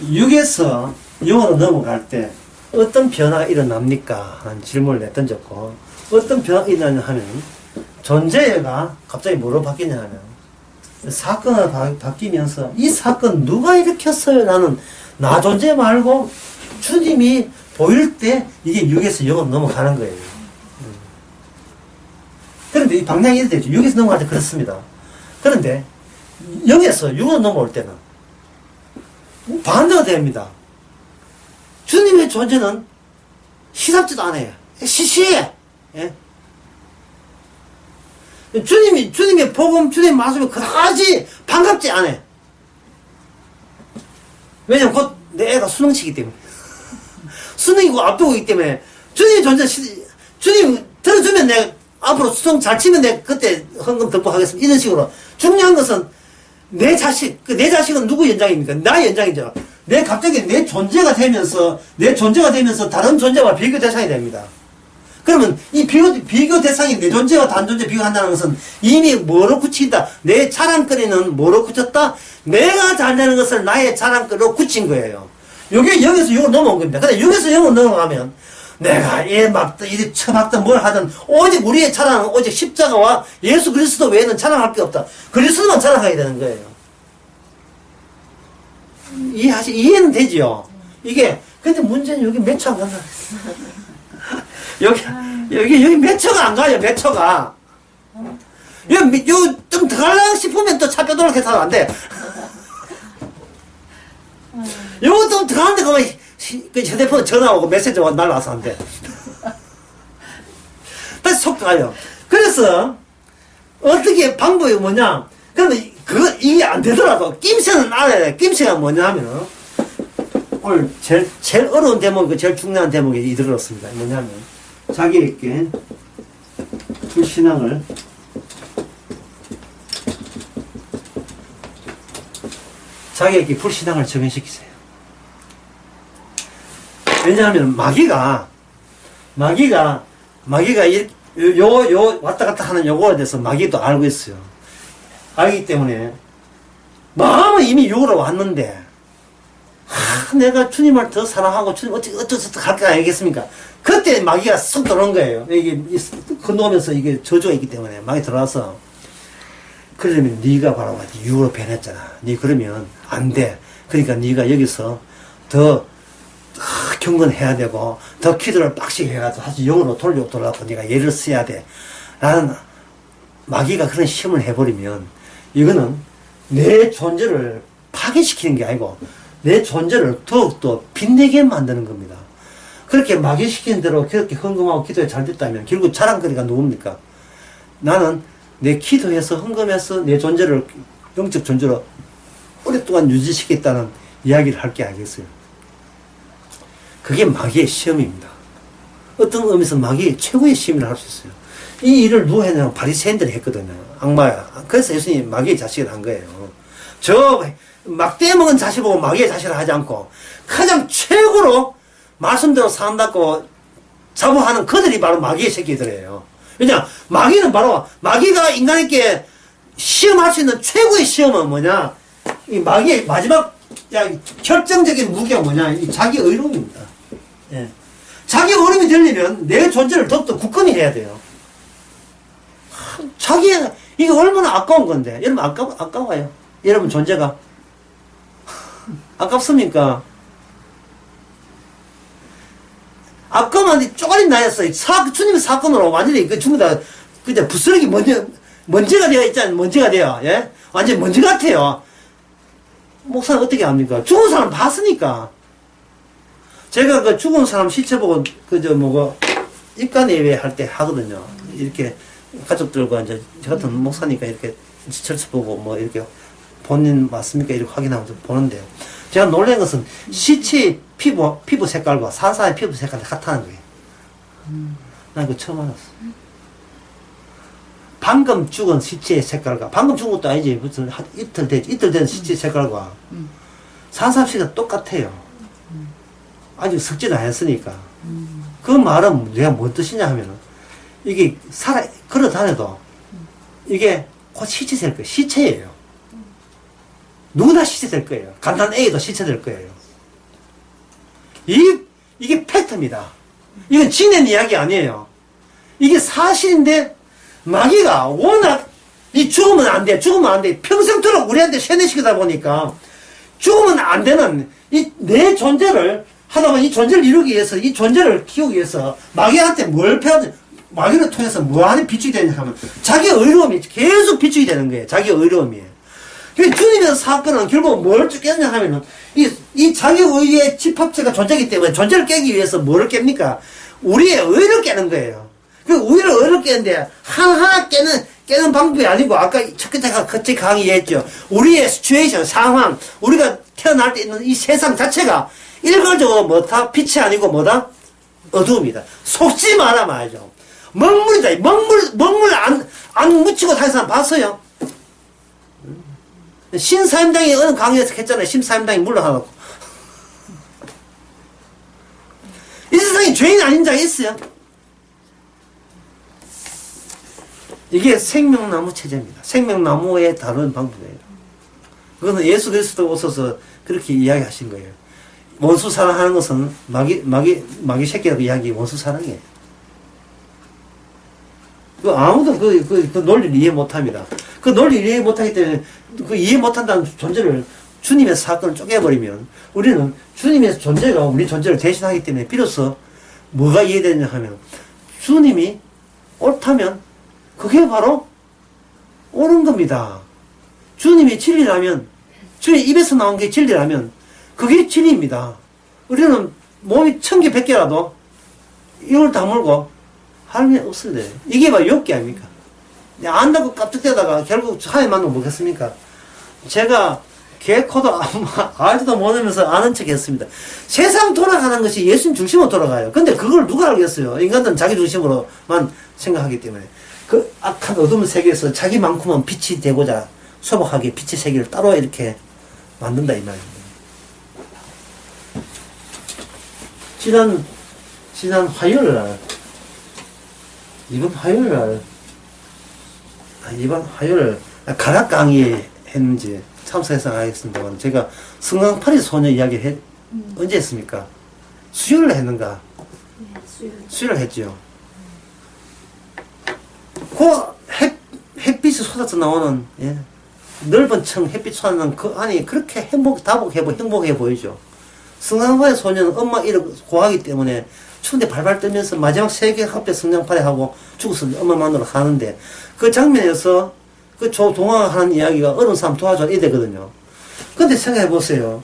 육에서 영으로 넘어갈 때 어떤 변화가 일어납니까? 하는 질문을 던졌고, 어떤 변화가 일어나냐 하면, 존재가 갑자기 뭐로 바뀌냐 하면, 사건을 바뀌면서 이 사건 누가 일으켰어요? 라는 나 존재 말고 주님이 보일 때 이게 육에서 영으로 넘어가는 거예요. 그런데 이 방향이 이렇게 되죠. 육에서 넘어갈 때 그렇습니다. 그런데 영에서 육으로 넘어올 때는 반대가 됩니다. 주님의 존재는 시답지도 않아요. 시시해. 주님의 복음, 주님의 말씀이 그다지 반갑지 않아요. 왜냐면 곧 내 애가 수능치기 때문에. 수능이고 앞두고 있기 때문에 주님의 존재, 주님 들어주면 내가 앞으로 수능 잘 치면 내가 그때 헌금 덕복하겠습니다. 이런 식으로. 중요한 것은 내 자식은 누구 연장입니까? 나의 연장이죠. 갑자기 내 존재가 되면서 다른 존재와 비교 대상이 됩니다. 그러면 이 비교 대상이 내 존재와 다른 존재 비교한다는 것은 이미 뭐로 굳힌다? 내 자랑거리는 뭐로 굳혔다? 내가 잘 되는 것을 나의 자랑거리로 굳힌 거예요. 이게 여기서 영으로 넘어온 겁니다. 근데 여기서 영으로 넘어가면 내가 이리 처박든 뭘 하든 오직 우리의 자랑은 오직 십자가와 예수 그리스도 외에는 자랑할 게 없다. 그리스도만 자랑하게 되는 거예요. 이해는 되지요? 근데 문제는 여기 몇 초 안 간다. 여기 몇 초가 안 가요, 몇 초가. 좀 더 가려고 싶으면 또 차 빼도록 해서 안 돼. 요거 좀 더 가는데 그만 휴대폰 전화 오고 메시지 날라와서 안 돼. 다시 속 가요. 그래서 어떻게 방법이 뭐냐? 그러면 이게 안 되더라도 낌새는 알아야 돼. 낌새가 뭐냐 하면 오늘 제일 어려운 대목이고 제일 중요한 대목이 이들었습니다. 뭐냐면 자기에게 불신앙을 적용시키세요. 왜냐하면 마귀가 왔다 갔다 하는 요거에 대해서 마귀도 알고 있어요. 알기 때문에 마음은 이미 육으로 왔는데 내가 주님을 더 사랑하고 주님 어쩌서 갈 거 아니겠습니까? 그때 마귀가 쏙 들어온 거예요. 이게 건너오면서 이게 저주가 있기 때문에 마귀 들어와서 그러면 네가 바로 유로 변했잖아. 네 그러면 안 돼. 그러니까 네가 여기서 더 경건해야 되고 더 기도를 빡시게 해가지고 사실 영으로 돌려고 네가 예를 써야 돼. 라는 마귀가 그런 시험을 해버리면 이거는 내 존재를 파괴시키는 게 아니고 내 존재를 더욱더 빛내게 만드는 겁니다. 그렇게 마귀시키는 대로 그렇게 헌금하고 기도에 잘 됐다면 결국 자랑거리가 누굽니까? 나는 내 기도해서 헌금해서 내 존재를 영적 존재로 오랫동안 유지시켰다는 이야기를 할 게 아니겠어요. 그게 마귀의 시험입니다. 어떤 의미에서 마귀의 최고의 시험을 할 수 있어요. 이 일을 누가 했냐면 바리새인들이 했거든요. 악마야. 그래서 예수님이 마귀의 자식을 한 거예요. 저 막대 먹은 자식 보고 마귀의 자식을 하지 않고 가장 최고로 말씀대로 산다고 자부하는 그들이 바로 마귀의 새끼들이에요. 왜냐? 마귀는 바로 마귀가 인간에게 시험할 수 있는 최고의 시험은 뭐냐? 이 마귀의 마지막 결정적인 무기가 뭐냐? 이 자기 의로움입니다. 예. 자기 의로움이 되려면 내 존재를 더욱더 굳건히 해야 돼요. 이게 얼마나 아까운 건데. 여러분 아까워요. 여러분 존재가 아깝습니까? 아까만 쪼가리 나였어요. 주님의 사건으로 완전히 전부 다 그냥 부스러기 먼지가 되어 있잖아요. 먼지가 되어. 예? 완전 먼지 같아요. 목사는 어떻게 합니까? 죽은 사람 봤으니까. 제가 그 죽은 사람 시체 보고 입간 예배 할 때 하거든요. 이렇게 가족들과 이제 저 같은 목사니까 이렇게 철수 보고 이렇게 본인 맞습니까? 이렇게 확인하면서 보는데요. 제가 놀란 것은 시체의 피부 색깔과 산사의 피부 색깔이 같다는 거예요. 난 그거 처음 알았어. 방금 죽은 시체의 색깔과, 방금 죽은 것도 아니지. 무슨 이틀 된 시체의 색깔과 산사피가 똑같아요. 아직 썩지도 않았으니까. 그 말은 내가 뭔 뜻이냐 하면은, 이게 걸어 다녀도, 이게 곧 시체 될 거예요. 시체예요. 누구나 시체 될 거예요. 간단 A도 시체 될 거예요. 이게 팩트입니다. 이건 지낸 이야기 아니에요. 이게 사실인데, 마귀가 워낙, 죽으면 안 돼. 평생토록 우리한테 세뇌시키다 보니까, 죽으면 안 되는, 내 존재를, 하다 보니 이 존재를 이루기 위해서, 이 존재를 키우기 위해서, 마귀한테 뭘 배웠냐, 마귀를 통해서 뭐하는 비축이 되냐 하면, 자기 의로움이 계속 비축이 되는 거예요. 자기 의로움이. 주님의 사건은 결국 뭘 깼냐 하면은, 이 자기 의의 집합체가 존재이기 때문에 존재를 깨기 위해서 뭐를 깹니까? 우리의 의를 깨는 거예요. 우리를 의를 깨는데, 하나 깨는 방법이 아니고, 아까 첫 번째가 같이 강의했죠. 우리의 시츄에이션, 상황, 우리가 태어날 때 있는 이 세상 자체가 일괄적으로 뭐다? 빛이 아니고 뭐다? 어두움이다. 속지 마라 말이죠. 먹물이다. 먹물 안 묻히고 다니는 사람 봤어요? 신사임당이 어느 강의에서 했잖아요. 신사임당이 물러가고. 이 세상에 죄인 아닌 자가 있어요? 이게 생명나무 체제입니다. 생명나무의 다른 방법이에요. 그거는 예수 그리스도 오셔서 그렇게 이야기하신 거예요. 원수 사랑하는 것은 마귀 새끼라고 이야기 원수 사랑이에요. 아무도 그 논리를 이해 못 합니다. 그 논리를 이해 못 하기 때문에 그 이해 못 한다는 존재를 주님의 사건을 쪼개버리면 우리는 주님의 존재가 우리 존재를 대신하기 때문에 비로소 뭐가 이해되냐 하면 주님이 옳다면 그게 바로 옳은 겁니다. 주님이 진리라면 주님 입에서 나온 게 진리라면 그게 진리입니다. 우리는 몸이 1000개 100개라도 이걸 다물고 할미 없을 때 이게 바로 욕기 아닙니까? 안다고 깝죽대다가 결국 하에 만나면 뭐겠습니까? 제가 개코도 알지도 못하면서 아는 척 했습니다. 세상 돌아가는 것이 예수님 중심으로 돌아가요. 근데 그걸 누가 알겠어요? 인간들은 자기 중심으로만 생각하기 때문에 그 악한 어둠 세계에서 자기만큼은 빛이 되고자 소박하게 빛의 세계를 따로 이렇게 만든다 이 말입니다. 지난 화요일날 이번 화요일 가락 강의 했는지 참석해서 알겠습니다만 제가 성강파리 소녀 이야기 언제 했습니까? 수요일에 했는가? 네, 수요일 했죠. 그 햇빛 햇빛이 쏟아져 나오는, 예, 넓은 청 햇빛 쏟아나는 그 안이 그렇게 행복해 보이죠. 성장파의 소녀는 엄마 이를 고하기 때문에 추운데 발발 떨면서 마지막 세계 합배 성장파에 하고 죽어서 엄마 만나러 가는데, 그 장면에서 그 동화가 하는 이야기가 어려운 사람 도와줘 이되거든요. 근데 생각해 보세요.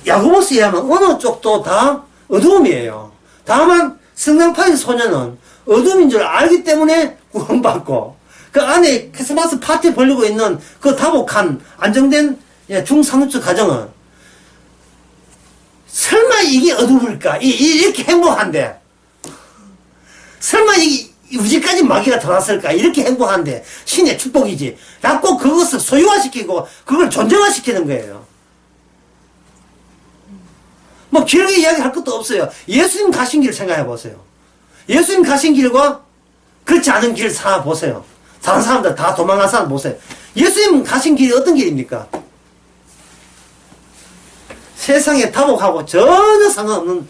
야고보스에 의하면 어느 쪽도 다 어두움이에요. 다만 성장파의 소녀는 어둠인 줄 알기 때문에 구원받고, 그 안에 크리스마스 파티 벌리고 있는 그 다복한 안정된 중상류층 가정은 설마 이게 어두울까? 이렇게 행복한데, 설마 이게 우지까지 마귀가 들어왔을까? 이렇게 행복한데 신의 축복이지 라고 그것을 소유화시키고 그걸 존재화시키는 거예요. 뭐 길게 이야기할 것도 없어요. 예수님 가신 길 생각해 보세요. 예수님 가신 길과 그렇지 않은 길 보세요. 다른 사람들 다 도망간 사람 보세요. 예수님 가신 길이 어떤 길입니까? 세상에 다복하고 전혀 상관없는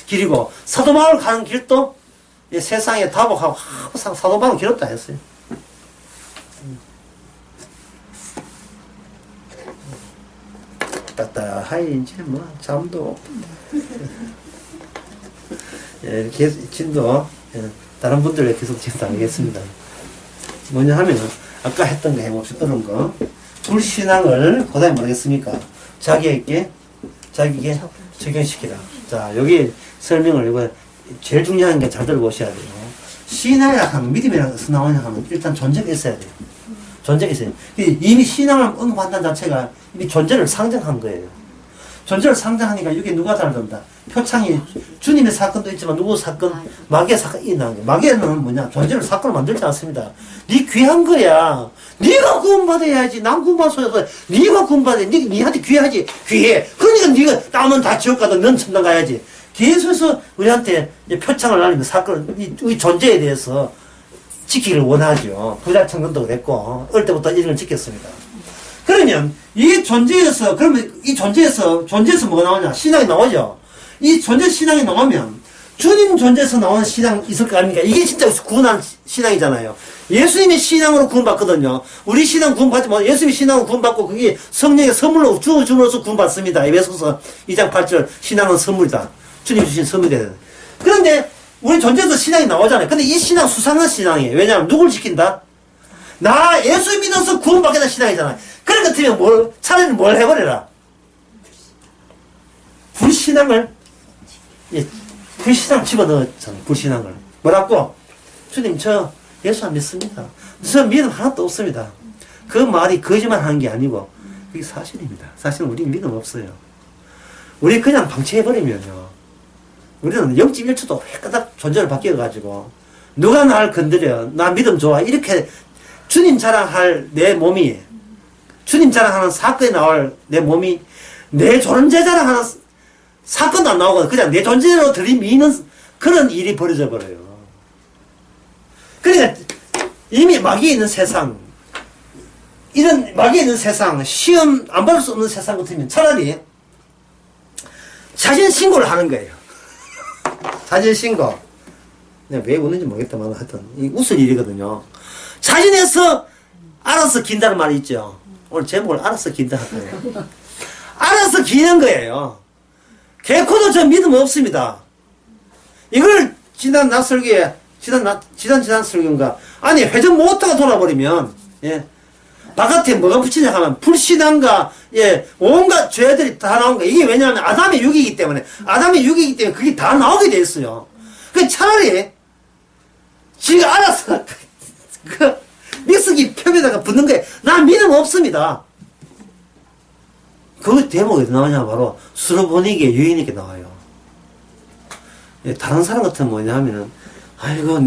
길이고, 사도마을 가는 길도 세상에 다복하고 항상 사도마을 길었다 했어요. 따따하이 이제 뭐 잠도 예, 계속 진도 다른 분들에 계속 진행하겠습니다. 뭐냐 하면은 아까 했던 거 해봅시다. 어려운 거 불신앙을 고다이 뭐겠습니까? 자기에게 적용시키라. 자, 여기 설명을 이거 제일 중요한 게 잘 들어보셔야 돼요. 신앙이라 하면 믿음이라서 나오냐 하면 일단 존재가 있어야 돼요. 존재가 있어요. 이미 신앙을 언급한다는 자체가 이미 존재를 상정한 거예요. 존재를 상정하니까 이게 누가 다르던다. 표창이 주님의 사건도 있지만 누구 사건? 마귀의 사건이 있는 거예요. 마귀는 뭐냐? 존재를 사건을 만들지 않습니다. 네 귀한 거야. 네가 구원받아야지. 난 구원받아서 네가 구원받아야 돼. 네한테 귀하지. 귀해. 그러니까 네가 남은 다 지옥 가도 넌 천당 가야지. 계속해서 우리한테 표창을 날리면 사건, 이 존재에 대해서 지키기를 원하죠. 부자청근도 그랬고 어릴 때부터 이런 걸 지켰습니다. 그러면 이 존재에서 뭐가 나오냐? 신앙이 나오죠. 이 존재 신앙이 나오면 주님 존재에서 나오는 신앙 있을 거 아닙니까? 이게 진짜 구원한 신앙이잖아요. 예수님의 신앙으로 구원받거든요. 우리 신앙 구원받지 못, 예수님의 신앙으로 구원받고 그게 성령의 선물로 주어줌으로써 구원받습니다. 에베소서 2장 8절 신앙은 선물이다. 주님 주신 선물이다. 그런데 우리 존재에서 신앙이 나오잖아요. 근데 이 신앙 수상한 신앙이에요. 왜냐하면 누굴 지킨다? 나 예수 믿어서 구원받겠다는 신앙이잖아요. 그런 것 같으면 차라리 뭘 해버려라. 불신앙을, 불신앙 집어넣었잖아요. 불신앙을. 뭐라고? 주님, 저 예수 안 믿습니다. 저 믿음 하나도 없습니다. 그 말이 거짓말 하는 게 아니고, 그게 사실입니다. 사실은 우리 믿음 없어요. 우리 그냥 방치해버리면요. 우리는 0.1초도 헷가닥 존재를 바뀌어가지고, 누가 날 건드려, 나 믿음 좋아. 이렇게 주님 자랑할 내 몸이, 주님 자랑하는 사건에 나올 내 몸이, 내 존재 자랑하는 사건도 안 나오거든. 그냥 내 존재로 들이미는 그런 일이 벌어져 버려요. 그러니까 이미 마귀에 있는 세상, 이런 마귀에 있는 세상, 시험 안 받을 수 없는 세상 같으면 차라리 자신 신고를 하는 거예요. 자진 신고. 왜 웃는지 모르겠다만 하여튼 웃을 일이거든요. 자진해서 알아서 긴다는 말이 있죠. 오늘 제목을 알아서 긴다 할 거예요. 알아서 기는 거예요. 개코도 저 믿음 없습니다. 이걸 지난 설교에 지난 설교인가 아니 회전 모터가 돌아버리면 바깥에 뭐가 붙이냐 하면 불신앙과 온갖 죄들이 다 나온 거예요. 이게 왜냐하면 아담의 육이기 때문에 그게 다 나오게 돼 있어요. 그 차라리 지가 알아서 그 믹서기 표면에다가 붙는 거예요. 난 믿음 없습니다. 그 대목이 어디 나오냐 바로 수로보니게 유인에게 나와요. 다른 사람 같은 뭐냐면은 아이고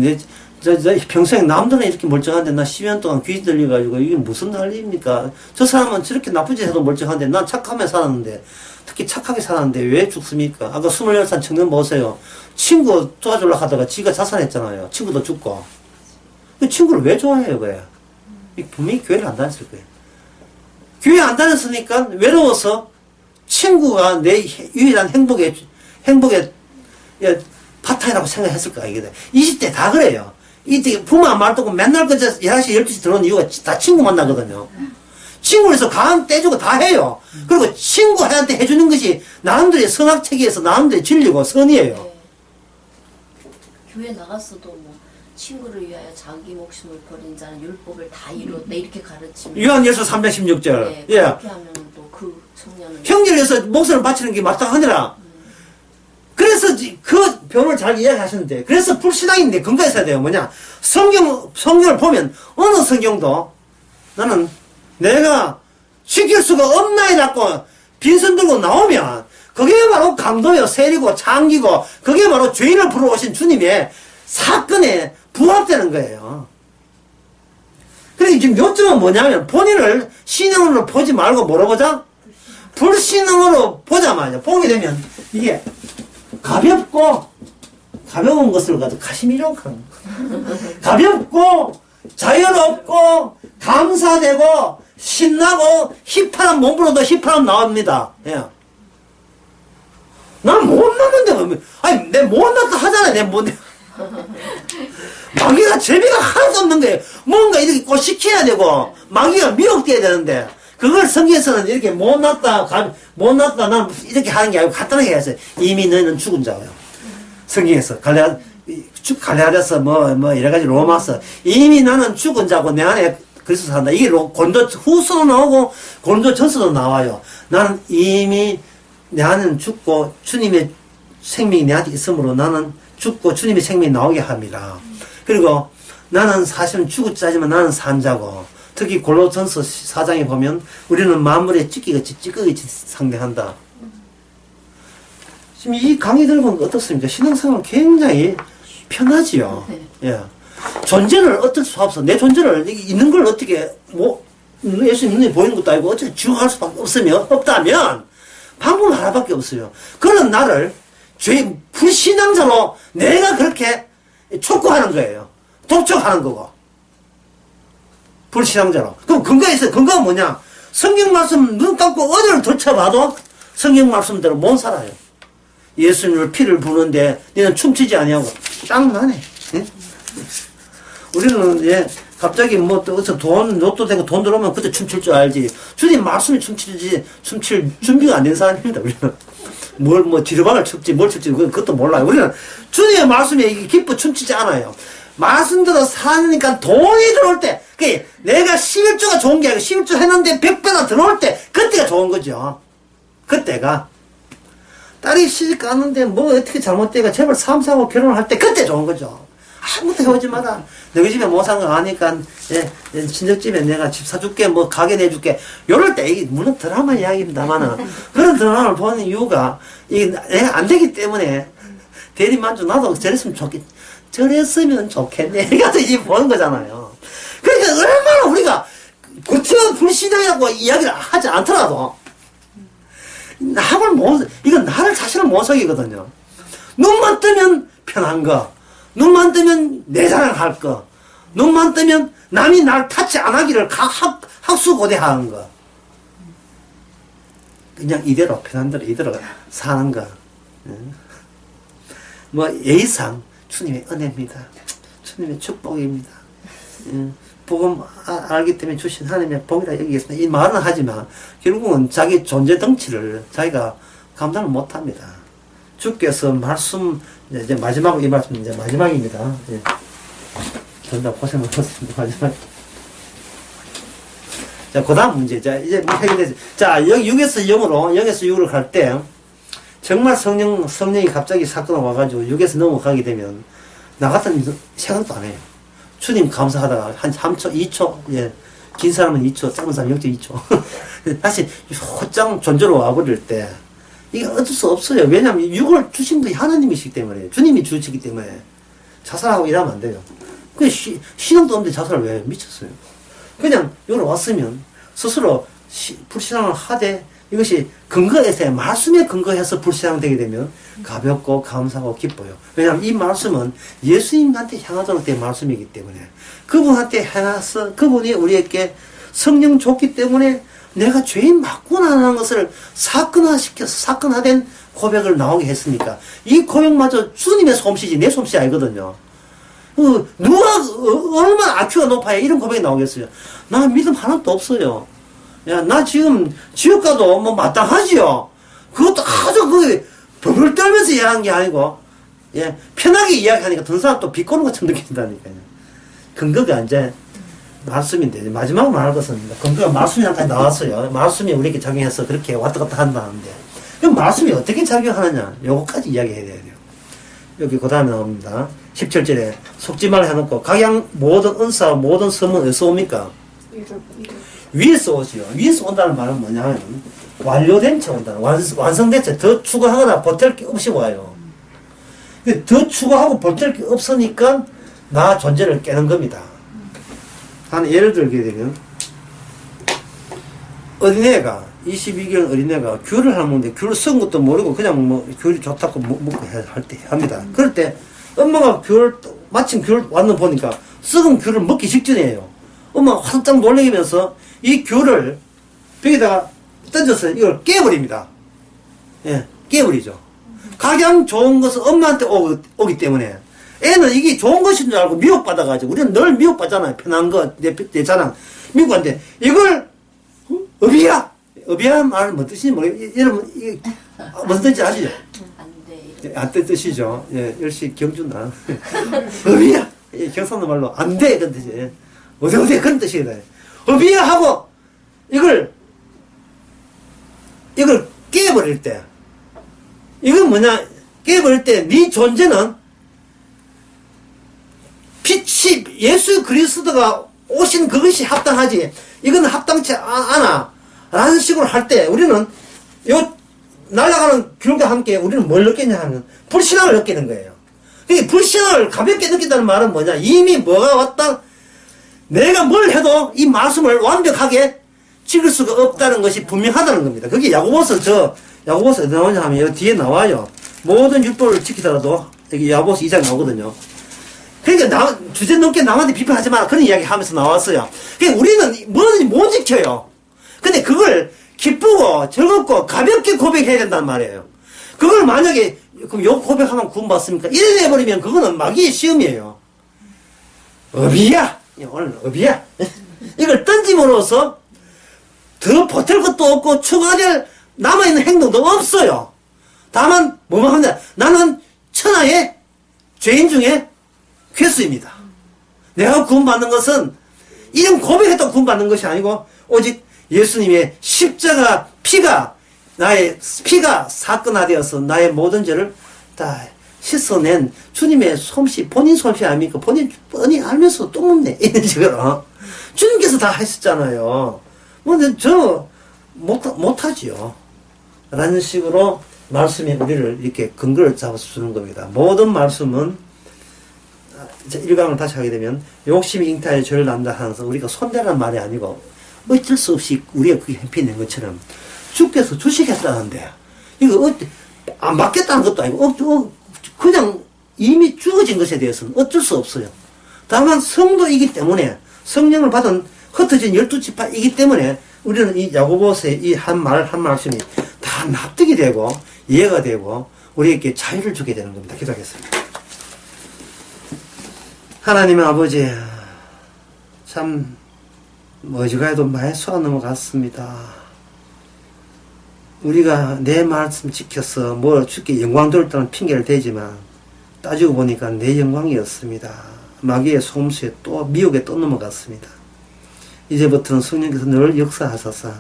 저 평소에 남들은 이렇게 멀쩡한데 나 10년 동안 귀신 들려가지고 이게 무슨 난리입니까? 저 사람은 저렇게 나쁜 짓 해도 멀쩡한데 난 착하게 살았는데 특히 착하게 살았는데 왜 죽습니까? 아까 28살 청년 보세요. 친구 도와주려고 하다가 지가 자살했잖아요. 친구도 죽고. 그 친구를 왜 좋아해요 그래? 분명히 교회를 안 다녔을 거예요. 교회 안 다녔으니까 외로워서 친구가 내 유일한 행복의 바탕이라고 생각했을 거야, 이게. 20대 다 그래요. 이때 부모 말 듣고 맨날 그 11시, 12시 들어오는 이유가 다 친구 만나거든요. 친구에서 감 떼주고 다 해요. 그리고 친구한테 해주는 것이 나름대로의 선악체계에서 나름대로의 진리고 선이에요. 네. 교회 나갔어도 뭐 친구를 위하여 자기 목숨을 버린 자는 율법을 다 이뤘다 이렇게 가르치면 요한일서 316절. 네, 예. 그렇게 하면 또 그 청년은 형제를 위해서 목숨을 바치는 게 마땅하니라. 그래서 그 표현을 잘 이해하시는데, 그래서 불신앙인데 근거했어야 돼요. 뭐냐? 성경을 보면 어느 성경도 나는 내가 지킬 수가 없나이라고 빈손 들고 나오면 그게 바로 강도요, 세리고 창기고 그게 바로 죄인을 풀어오신 주님의 사건에 부합되는 거예요. 그러니까 지금 요점은 뭐냐면 본인을 신앙으로 보지 말고 뭐로 보자? 불신앙으로 보자 말이야. 보게 되면 이게 가볍고 가벼운 것을 가지고 가시미로 하는 가볍고 자유롭고 감사되고 신나고 힙한 몸으로도 힙한 나옵니다. 예. 난 못났는데 아니 내 못났다 하잖아. 내 못. 마귀가 재미가 하나도 없는 거예요. 뭔가 이렇게 꼭 시켜야 되고 마귀가 미혹돼야 되는데 그걸 성경에서는 이렇게 못났다 난 이렇게 하는 게 아니고 간단하게 해서 이미 너희는 죽은 자예요. 성경에서 갈레아디아서 뭐 여러 가지 로마서 이미 나는 죽은 자고 내 안에 그리스도 산다. 이게 고린도 후서도 나오고 고린도 전서도 나와요. 나는 이미 내 안에는 죽고 주님의 생명이 내 안에 있으므로 나는 죽고 주님의 생명이 나오게 합니다. 그리고 나는 사실은 죽었지 하지만 나는 산 자고 특히 골로전서 4장에 보면 우리는 만물의 찌꺼기같이 상대한다. 지금 이 강의 들어보면 어떻습니까? 신앙생활은 굉장히 편하지요. 예. 존재를 어쩔 수 없어. 내 존재를 있는 걸 어떻게 예수님 눈에 보이는 것도 아니고 어떻게 증명할 수밖에 없다면 방법 하나밖에 없어요. 그런 나를 불신앙자로 내가 그렇게 촉구하는 거예요. 독촉하는 거고. 불신앙자로. 그럼 근거가 있어요. 근거가 뭐냐? 성경 말씀 눈 감고 어디를 들춰봐도 성경 말씀대로 못 살아요. 예수님을 피를 부는데 너는 춤추지 아니하고 짱나네. 예? 우리는 갑자기 뭐 또 어디서 로또 되고 돈 들어오면 그때 춤출 줄 알지. 주님 말씀이 춤출 준비가 안 된 사람입니다. 우리는 지르방을 춥지 뭘 춥지 그것도 몰라요. 우리는 주님의 말씀에 기뻐 춤추지 않아요. 말씀대로 사니까 돈이 들어올 때, 내가 11조가 좋은 게 아니고 11조 했는데 100배나 들어올 때, 그때가 좋은 거죠. 그때가. 딸이 시집 가는데 뭐 어떻게 잘못되가 제발 삼사하고 결혼을 때, 그때 좋은 거죠. 아무것도 해오지 마라. 너희 집에 못 산 거 아니까, 친척집에 내가 집 사줄게, 뭐 가게 내줄게. 요럴 때, 이게 물론 드라마 이야기입니다만은, 그런 드라마를 보는 이유가, 이게 내가 안 되기 때문에, 대리만족 나도 저랬으면 좋겠네. 이렇게 이제 보는 거잖아요. 그러니까 얼마나 우리가 구체적 불신앙이라고 이야기를 하지 않더라도 이건 나를 자신을 못 속이거든요. 눈만 뜨면 편한 거, 눈만 뜨면 내 자랑할 거, 눈만 뜨면 남이 날 타치 안 하기를 학수고대하는 거. 그냥 이대로 편한 대로 이대로 사는 거. 예의상 주님의 은혜입니다. 주님의 축복입니다. 복음 알기 때문에 주신 하나님의 복이라 여기겠습니다. 이 말은 하지만 결국은 자기 존재 덩치를 자기가 감당을 못합니다. 주께서 말씀 이제 마지막으로 이 말씀 이제 마지막입니다. 전자 고생하셨습니다. 마지막. 자, 그 다음 문제. 자, 이제 해결되죠. 자, 여기 6에서 0으로 0에서 6으로 갈 때 정말 성령이 갑자기 사건을 와가지고 6에서 넘어가게 되면 나 같은 생각도 안 해요. 주님 감사하다가 한 3초, 2초, 긴 사람은 2초, 짧은 사람은 0.2초. 다시 곧장 존재로 와버릴 때, 이게 어쩔 수 없어요. 왜냐면 6을 주신 분이 하나님이시기 때문에, 주님이 주시기 때문에, 자살하고 이러면 안 돼요. 신앙도 없는데 자살을 왜 미쳤어요? 그냥 여기 왔으면 스스로 불신앙을 하되, 이것이 근거에서 말씀에 근거해서 불신앙 되게 되면 가볍고 감사하고 기뻐요. 왜냐하면 이 말씀은 예수님한테 향하도록 된 말씀이기 때문에 그분한테 향해서 그분이 우리에게 성령 줬기 때문에 내가 죄인 맞구나 하는 것을 사건화된 고백을 나오게 했으니까 이 고백마저 주님의 솜씨지 내 솜씨 아니거든요. 누가 얼마나 IQ가 높아야 이런 고백이 나오겠어요. 나 믿음 하나도 없어요. 야, 나 지금 지옥 가도 뭐 마땅하지요. 그것도 아주 벌벌 떨면서 이야기한 게 아니고, 예, 편하게 이야기하니까 든 사람 또 비꼬는 것처럼 느낀다니까요. 근거가 이제 말씀인데, 마지막으로 말할 것은 근거가 말씀이 한까지 나왔어요. 말씀이 우리에게 작용해서 그렇게 왔다 갔다 한다는데, 그럼 말씀이 어떻게 작용하느냐, 요거까지 이야기해야 돼요. 여기 그 다음에 나옵니다. 17절에 속지 말라 해놓고, 각양 모든 은사, 모든 선은 어디서 옵니까? 위에서 오지요. 위에서 온다는 말은 뭐냐면, 완료된 채 온다는, 완성된 채, 더 추가하거나 보탤 게 없이 와요. 더 추가하고 보탤 게 없으니까, 나 존재를 깨는 겁니다. 한 예를 들게 되면, 어린애가, 22개월 어린애가 귤을 하나 먹는데, 귤을 썩은 것도 모르고, 그냥 뭐, 귤이 좋다고 먹고 할 때, 합니다. 그럴 때, 엄마가 마침 귤 왔는 보니까, 썩은 귤을 먹기 직전이에요. 엄마가 화들짝 놀래면서, 이 귤을 벽에다가 던져서 이걸 깨버립니다. 예, 깨버리죠. 각양 좋은 것은 엄마한테 오기 때문에, 애는 이게 좋은 것인 줄 알고 미혹받아가지고, 우리는 늘 미혹받잖아요. 편한 거, 내 자랑. 미혹받는데, 이걸, 업이야! 업이야 말은 뭐 뜻인지 모르겠어요. 여러분, 이게, 무슨 뜻인지 아시죠? 안 돼. 안 된 뜻이죠. 예, 역시 경주나. 업이야! 예, 경상도 말로, 안 돼! 그런 뜻이에요. 어디 그런 뜻이다. 업이야! 하고, 이걸 깨버릴 때, 이건 뭐냐, 깨버릴 때, 네 존재는, 빛이 예수 그리스도가 오신 그것이 합당하지 이건 합당치 않아 라는 식으로 할 때 우리는 요 날아가는 귤과 함께 우리는 뭘 느끼냐 하면 불신앙을 느끼는 거예요. 그러니까 불신앙을 가볍게 느낀다는 말은 뭐냐, 이미 뭐가 왔다, 내가 뭘 해도 이 말씀을 완벽하게 지킬 수가 없다는 것이 분명하다는 겁니다. 그게 야고보서 어디 나오냐 하면 여기 뒤에 나와요. 모든 율법을 지키더라도 여기 야고보서 2장 나오거든요. 그러니까 주제 넘게 남한테 비판하지 마라 그런 이야기 하면서 나왔어요. 그러니까 우리는 뭐든지 못 지켜요. 근데 그걸 기쁘고 즐겁고 가볍게 고백해야 된단 말이에요. 그걸 만약에 그럼 요 고백하면 구원받습니까? 이래 내버리면 그거는 마귀의 시험이에요. 업이야! 오늘 업이야! 이걸 던짐으로써 더 보탤 것도 없고 추가될 남아있는 행동도 없어요. 다만 뭐만 합니다. 나는 천하의 죄인 중에 괴수입니다. 내가 구원받는 것은 이런 고백했다고 구원받는 것이 아니고 오직 예수님의 십자가 나의 피가 사건화되어서 나의 모든 죄를 다 씻어낸 주님의 솜씨, 본인 솜씨 아닙니까? 본인 뻔히 알면서 또 묻네. 이런 식으로. 주님께서 다 하셨잖아요. 못하지요. 라는 식으로 말씀이 우리를 이렇게 근거를 잡아서 주는 겁니다. 모든 말씀은 1강을 다시 하게 되면 욕심이 잉타에 죄를 낳는다 하면서 우리가 손대라는 말이 아니고 어쩔 수 없이 우리가 그게 행피된 것처럼 주께서 주시겠다는데 이거 안 받겠다는 것도 아니고 그냥 이미 주어진 것에 대해서는 어쩔 수 없어요. 다만 성도이기 때문에 성령을 받은 흩어진 12지파이기 때문에 우리는 이 야고보서의 이 한 말씀이 다 납득이 되고 이해가 되고 우리에게 자유를 주게 되는 겁니다. 기도하겠습니다. 하나님의 아버지, 참 어지간해도 많이 쏘아 넘어갔습니다. 우리가 내 말씀 지켜서 뭐 주께 영광 돌렸다는 핑계를 대지만 따지고 보니까 내 영광이었습니다. 마귀의 속임수에 또 미혹에 또 넘어갔습니다. 이제부터는 성령께서 늘 역사하셔서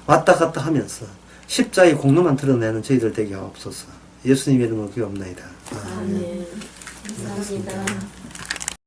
왔다 갔다 하면서 십자가의 공로만 드러내는 저희들 되게 하옵소서. 예수님 이름으로 기도합나이다. 아멘. 감사합니다.